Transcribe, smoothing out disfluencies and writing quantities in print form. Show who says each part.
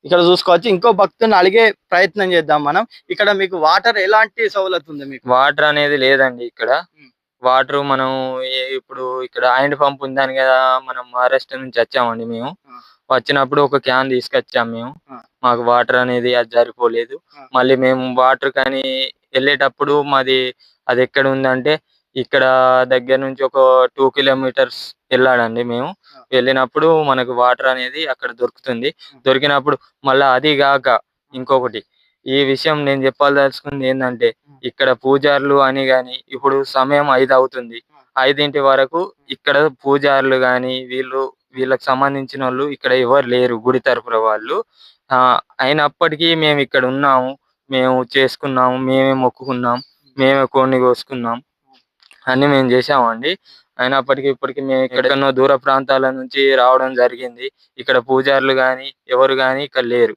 Speaker 1: ఇక్కడ చూసుకోవచ్చు. ఇంకో భక్తుని అడిగే ప్రయత్నం చేద్దాం మనం. ఇక్కడ మీకు వాటర్ ఎలాంటి సౌలత్ ఉంది మీకు?
Speaker 2: వాటర్ అనేది లేదండి ఇక్కడ.
Speaker 1: హ్మ్.
Speaker 2: వాటర్ మనం ఇప్పుడు ఇక్కడ హ్యాండ్ పంప్ ఉందని కదా, మనం మహారాష్ట్ర నుంచి వచ్చామండి మేము.
Speaker 1: ఆ!
Speaker 2: వచ్చినప్పుడు ఒక క్యాన్ తీసుకొచ్చాం మేము.
Speaker 1: ఆ!
Speaker 2: మాకు వాటర్ అనేది అది సరిపోలేదు.
Speaker 1: ఆ!
Speaker 2: మళ్ళీ మేము వాటర్ కానీ వెళ్ళేటప్పుడు మాది అది ఎక్కడ ఉందంటే ఇక్కడ దగ్గర నుంచి ఒక 2 కిలోమీటర్స్ వెళ్ళాలండి మేము.
Speaker 1: ఆ!
Speaker 2: వెళ్ళినప్పుడు మనకు వాటర్ అనేది అక్కడ దొరుకుతుంది.
Speaker 1: హ్మ్.
Speaker 2: దొరికినప్పుడు మళ్ళా అది గాక ఇంకొకటి ఈ విషయం నేను చెప్పదలుచుకుంది ఏందంటే,
Speaker 1: హ్మ్.
Speaker 2: ఇక్కడ పూజారులు అని గాని ఇప్పుడు సమయం 5 అవుతుంది.
Speaker 1: ఆ!
Speaker 2: 5 వరకు ఇక్కడ పూజారులు గాని వీళ్ళకి సంబంధించినోళ్ళు ఇక్కడ ఎవరు లేరు గుడి తరపున వాళ్ళు. అయినప్పటికీ మేమిక్కడ ఉన్నాము. మేము చేసుకున్నాము. మేమే మొక్కుకున్నాం. మేమే కోడిని కోసుకున్నాం. అన్నీ మేము చేశామండి. అయినప్పటికీ ఇప్పటికి మేము ఎక్కడెక్కడనో దూర ప్రాంతాల నుంచి రావడం జరిగింది. ఇక్కడ పూజారులు గాని, ఎవరు గాని ఇక్కడ లేరు.